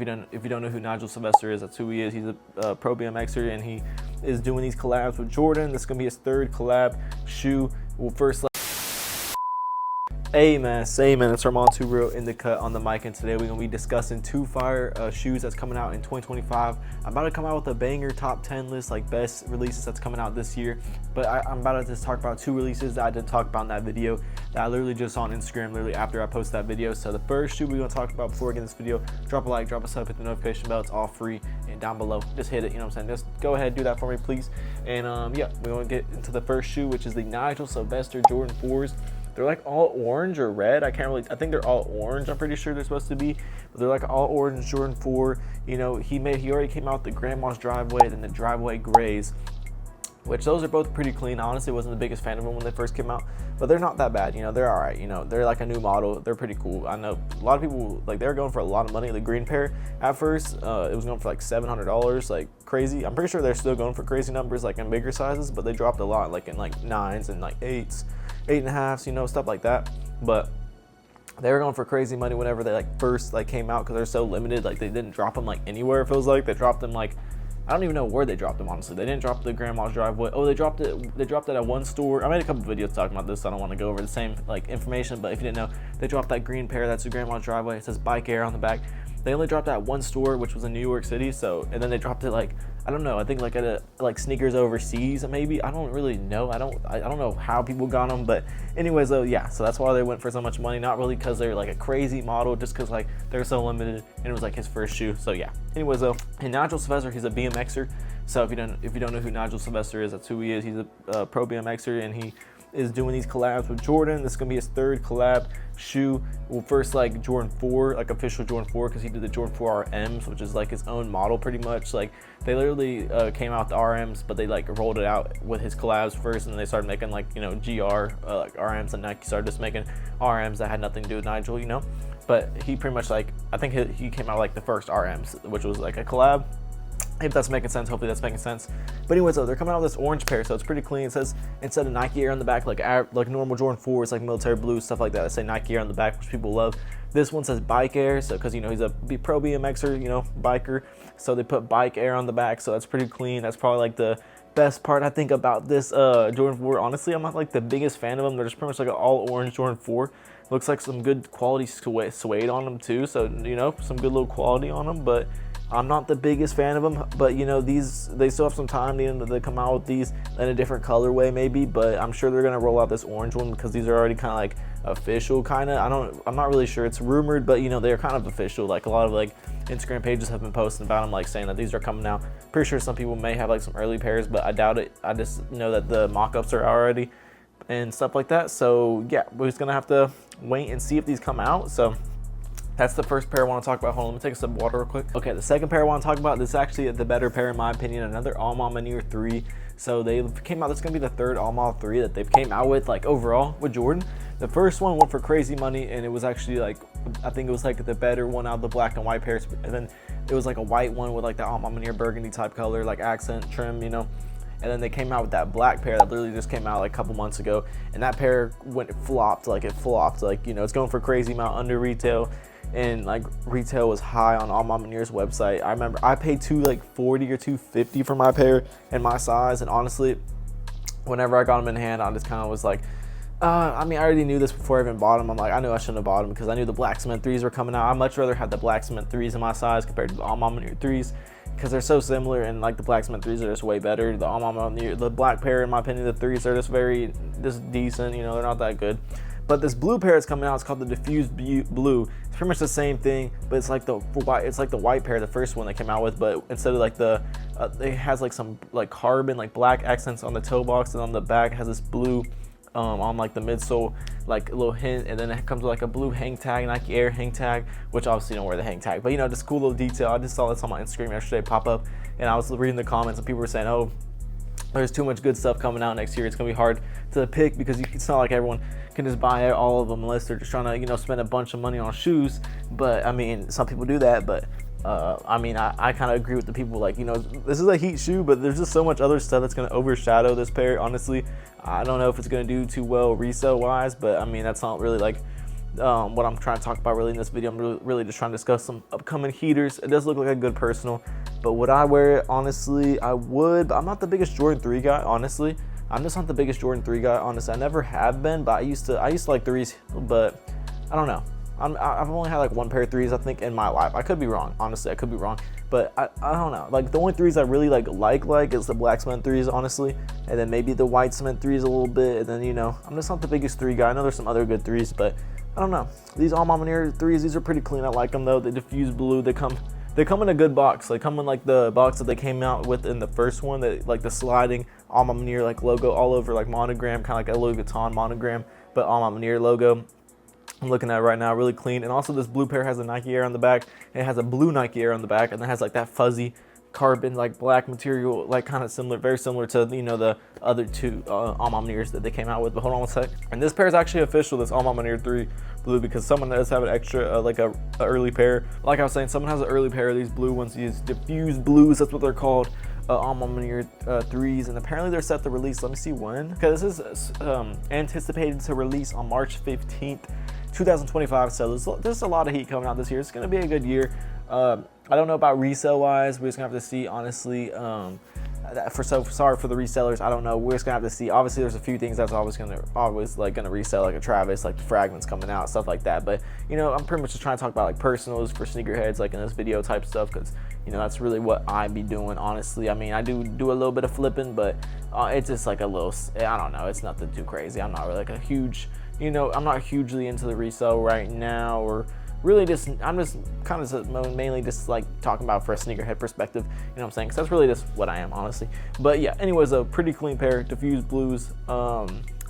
If you don't know who Nigel Sylvester is, that's who he is. He's a pro BMXer, and he is doing these collabs with Jordan. This is gonna be his third collab shoe. Well, first, hey man, it's Armand Too Real in the cut on the mic, and today we're gonna be discussing two fire shoes that's coming out in 2025. I'm about to come out with a banger top 10 list, like best releases that's coming out this year. But I'm about to just talk about two releases that I didn't talk about in that video that I literally just saw on Instagram literally after I posted that video. So the first shoe we're gonna talk about before we get in this video, drop a like, drop a sub, hit the notification bell. It's all free, and down below, just hit it. You know what I'm saying? Just go ahead, do that for me, please. And yeah, we're gonna get into the first shoe, which is the Nigel Sylvester Jordan 4's. They're like all orange or red. I think they're all orange. I'm pretty sure they're supposed to be, but they're like all orange Jordan 4. You know, he already came out with the Grandma's Driveway and the Driveway Grays, which those are both pretty clean. Honestly, wasn't the biggest fan of them when they first came out, but they're not that bad. You know, they're all right. You know, they're like a new model. They're pretty cool. I know a lot of people, like, they were going for a lot of money. The green pair at first, it was going for like $700, like crazy. I'm pretty sure they're still going for crazy numbers, like in bigger sizes, but they dropped a lot, like in like 9s and like 8s, 8.5s, you know, stuff like that. But they were going for crazy money whenever they like first like came out, because they're so limited. Like, they didn't drop them like anywhere. It feels like they dropped them like, I don't even know where they dropped them, honestly. They didn't drop the Grandma's Driveway. Oh, they dropped it at one store. I made a couple videos talking about this, so I don't want to go over the same like information, but if you didn't know, they dropped that green pair. That's the Grandma's Driveway. It says Bike Air on the back. They only dropped that at one store, which was in New York City. So, and then they dropped it like, I don't know, I think like at a like Sneakers Overseas, maybe. I don't really know. I don't know how people got them, but anyways, though, yeah. So that's why they went for so much money. Not really because they're like a crazy model, just because like they're so limited, and it was like his first shoe. So yeah. Anyways, though, and Nigel Sylvester, he's a BMXer. So if you don't know who Nigel Sylvester is, that's who he is. He's a pro BMXer, and he is doing these collabs with Jordan. This is gonna be his third collab shoe. Well, first like Jordan 4, like official Jordan 4, because he did the Jordan 4 RMs, which is like his own model pretty much. Like, they literally came out the RMs, but they like rolled it out with his collabs first, and they started making like, you know, GR like RMs, and Nike started just making RMs that had nothing to do with Nigel, you know. But he pretty much like, I think he came out like the first RMs, which was like a collab. If that's making sense, hopefully that's making sense. But anyways, though, they're coming out with this orange pair, so it's pretty clean. It says, instead of Nike Air on the back, like normal Jordan 4s, like military blue, stuff like that, they say Nike Air on the back, which people love. This one says Bike Air, so because, you know, he's a pro BMXer, you know, biker, so they put Bike Air on the back, so that's pretty clean. That's probably like the best part I think about this Jordan 4. Honestly, I'm not like the biggest fan of them. They're just pretty much like an all orange Jordan 4. Looks like some good quality suede on them too, so, you know, some good little quality on them, but I'm not the biggest fan of them. But, you know, they still have some time to come out with these in a different colorway maybe, but I'm sure they're gonna roll out this orange one, because these are already kind of like official, kind of. I'm not really sure, it's rumored, but, you know, they're kind of official. Like, a lot of like Instagram pages have been posting about them, like saying that these are coming out. Pretty sure some people may have like some early pairs, but I doubt it. I just know that the mock-ups are already and stuff like that. So yeah, we're just gonna have to wait and see if these come out. So that's the first pair I want to talk about. Hold on, let me take a sip of water real quick. Okay, the second pair I want to talk about, this is actually the better pair in my opinion, another All-Mama 3. So they came out, this is going to be the third All-Mama 3 that they've came out with, like overall, with Jordan. The first one went for crazy money, and it was actually like, I think it was like the better one out of the black and white pairs. And then it was like a white one with like the All-Mama burgundy type color, like accent trim, you know. And then they came out with that black pair that literally just came out like a couple months ago, and that pair flopped, like, you know, it's going for crazy amount under retail. And like retail was high on All-Mama website. I remember I paid $240 or $250 for my pair and my size, and honestly, whenever I got them in hand, I just kind of was like, I mean, I already knew this before I even bought them. I'm like, I knew I shouldn't have bought them, because I knew the black cement 3s were coming out. I'd much rather have the black cement 3s in my size compared to the All-Mama 3s, because they're so similar, and like the black cement 3s are just way better. The All-Mama, the black pair, in my opinion, the 3s are just decent, you know, they're not that good. But this blue pair is coming out. It's called the Diffused Blue. It's pretty much the same thing, but it's like the white pair, the first one they came out with. But instead of like it has like some like carbon, like black accents on the toe box, and on the back has this blue on like the midsole, like a little hint, and then it comes with like a blue hang tag, Nike Air hang tag, which obviously don't wear the hang tag, but you know, just cool little detail. I just saw this on my Instagram yesterday pop up, and I was reading the comments, and people were saying, oh, there's too much good stuff coming out next year. It's gonna be hard to pick, because it's not like everyone can just buy all of them unless they're just trying to, you know, spend a bunch of money on shoes. But I mean, some people do that, but I mean, I kind of agree with the people, like, you know, this is a heat shoe, but there's just so much other stuff that's going to overshadow this pair. Honestly, I don't know if it's going to do too well resale wise, but I mean, that's not really like what I'm trying to talk about really in this video. I'm really just trying to discuss some upcoming heaters. It does look like a good personal, but would I wear it? Honestly, I would, but I'm not the biggest Jordan 3 guy, honestly. I'm just not the biggest Jordan 3 guy, honestly. I never have been, but I used to like 3s, but I don't know. I've only had like one pair of 3s, I think, in my life. I could be wrong, honestly, I could be wrong, but I don't know. Like the only 3s I really like is the black cement 3s, honestly, and then maybe the white cement 3s a little bit, and then, you know, I'm just not the biggest 3 guy. I know there's some other good 3s, but I don't know. These All Mama Near 3s, these are pretty clean. I like them though. They diffuse blue. They come in a good box. They come in like the box that they came out with in the first one, that like the sliding All Mama Near like logo all over, like monogram, kind of like a Louis Vuitton monogram, but All Mama Near logo. I'm looking at it right now, really clean. And also this blue pair has a Nike Air on the back, and it has a blue Nike Air on the back, and it has like that fuzzy carbon like black material, like kind of similar, very similar to, you know, the other two All Mama Nears that they came out with. But hold on one sec. And this pair is actually official, this All Mama Near 3 blue, because someone does have an extra like a early pair. Like I was saying, someone has an early pair of these blue ones, these diffuse blues, that's what they're called. All Mama Near 3s, and apparently they're set to release, let me see when, because this is anticipated to release on March 15th 2025, so there's a lot of heat coming out this year. It's going to be a good year. I don't know about resale wise. We're just gonna have to see, honestly. Sorry for the resellers. I don't know. We're just gonna have to see. Obviously, there's a few things that's always gonna resell, like a Travis, like the fragments coming out, stuff like that. But you know, I'm pretty much just trying to talk about like personals for sneakerheads, like in this video type stuff, because you know that's really what I be doing, honestly. I mean, I do a little bit of flipping, but it's just like a little. I don't know. It's nothing too crazy. I'm not really like a huge. You know, I'm not hugely into the resale right now, or really I'm just kind of mainly just like talking about for a sneakerhead perspective, you know what I'm saying? Because that's really just what I am, honestly. But yeah, anyways, a pretty clean pair, diffused blues.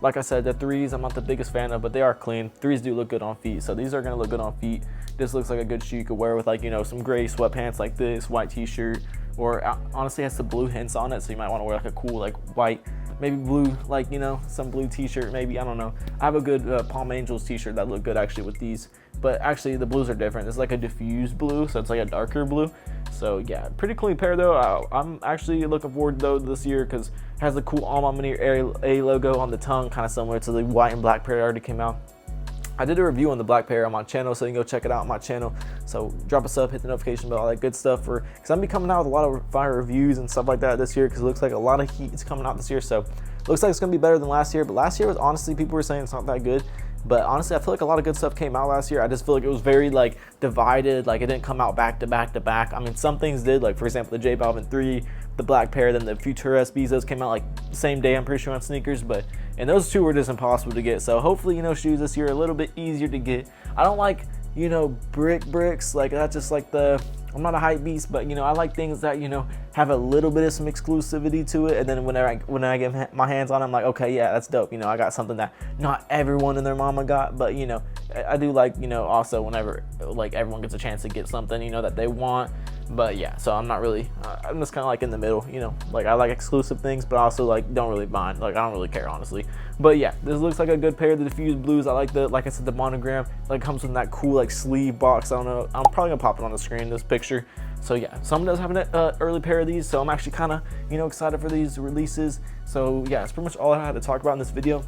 Like I said, the 3s I'm not the biggest fan of, but they are clean. 3s do look good on feet, so these are gonna look good on feet. This looks like a good shoe you could wear with, like, you know, some gray sweatpants like this, white t-shirt, or honestly has some blue hints on it, so you might want to wear like a cool like white, maybe blue, like, you know, some blue t-shirt, maybe, I don't know. I have a good Palm Angels t-shirt that look good actually with these, but actually the blues are different. It's like a diffused blue, so it's like a darker blue. So yeah, pretty clean pair though. I'm actually looking forward though this year, because it has the cool All Mama Near A logo on the tongue, kind of similar to the white and black pair that already came out. I did a review on the black pair on my channel, so you can go check it out on my channel. So drop a sub, hit the notification bell, all that good stuff, because I'm be coming out with a lot of fire reviews and stuff like that this year, because it looks like a lot of heat is coming out this year. So looks like it's gonna be better than last year, but last year was, honestly, people were saying it's not that good. But honestly, I feel like a lot of good stuff came out last year. I just feel like it was very like divided, like it didn't come out back to back to back. I mean, some things did, like for example, the J Balvin 3, the black pair, then the Futura SBs, those came out like the same day, I'm pretty sure, on sneakers, and those two were just impossible to get. So hopefully, you know, shoes this year are a little bit easier to get. I don't like, you know, bricks, like that's just like I'm not a hype beast, but you know, I like things that, you know, have a little bit of some exclusivity to it, and then when I get my hands on it, I'm like, okay, yeah, that's dope. You know, I got something that not everyone and their mama got, but you know, I do like, you know, also whenever like everyone gets a chance to get something, you know, that they want. But yeah, so I'm not really, I'm just kind of like in the middle, you know, like I like exclusive things, but also like don't really mind, like I don't really care, honestly. But yeah, this looks like a good pair. The diffused blues, I like like I said, the monogram, like comes with that cool like sleeve box. I don't know, I'm probably gonna pop it on the screen, this picture. So yeah, someone does have an early pair of these, so I'm actually kind of, you know, excited for these releases. So yeah, that's pretty much all I had to talk about in this video.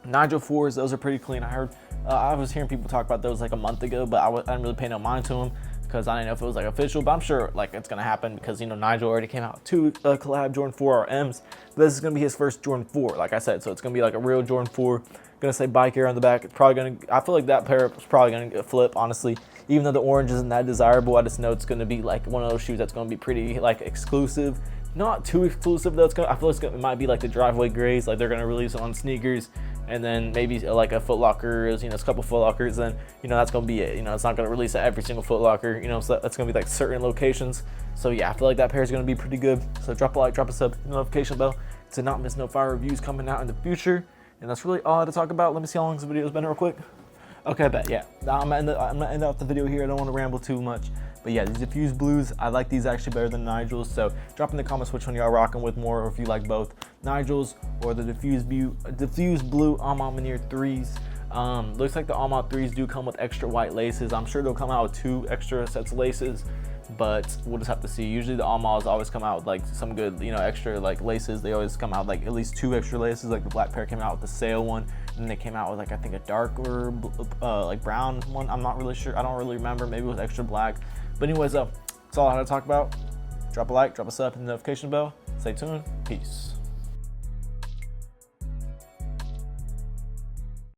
Nigel 4s, those are pretty clean. I was hearing people talk about those like a month ago, but I didn't really pay no mind to them, because I didn't know if it was like official, but I'm sure like it's gonna happen, because you know Nigel already came out with 2 collab Jordan 4 RMs. But this is gonna be his first Jordan 4, like I said, so it's gonna be like a real Jordan 4. Gonna say Bike Air on the back. It's probably gonna, I feel like that pair is probably gonna flip, honestly. Even though the orange isn't that desirable, I just know it's gonna be like one of those shoes that's gonna be pretty like exclusive. Not too exclusive though. I feel like it might be like the driveway grays, like they're gonna release it on sneakers, and then maybe like a Foot Locker, you know, a couple Foot Lockers, then you know that's gonna be it. You know, it's not gonna release at every single Foot Locker, you know, so that's gonna be like certain locations. So yeah, I feel like that pair is gonna be pretty good. So drop a like, drop a sub, hit the notification bell to not miss no fire reviews coming out in the future. And that's really all I had to talk about. Let me see how long this video has been real quick. Okay, I bet, yeah. I'm gonna end out the video here. I don't want to ramble too much. But yeah, these diffused blues, I like these actually better than Nigel's. So drop in the comments which one y'all rocking with more, or if you like both Nigel's or the diffused blue All Mama Near 3s. Looks like the All Mama 3s do come with extra white laces. I'm sure they'll come out with 2 extra sets of laces, but we'll just have to see. Usually the All Mamas always come out with like some good, you know, extra like laces. They always come out like at least 2 extra laces. Like the black pair came out with the sale one. and they came out with like I think a darker like brown one. I'm not really sure. I don't really remember. Maybe it was extra black. But anyways, that's all I had to talk about. Drop a like, drop a sub, hit the notification bell. Stay tuned. Peace.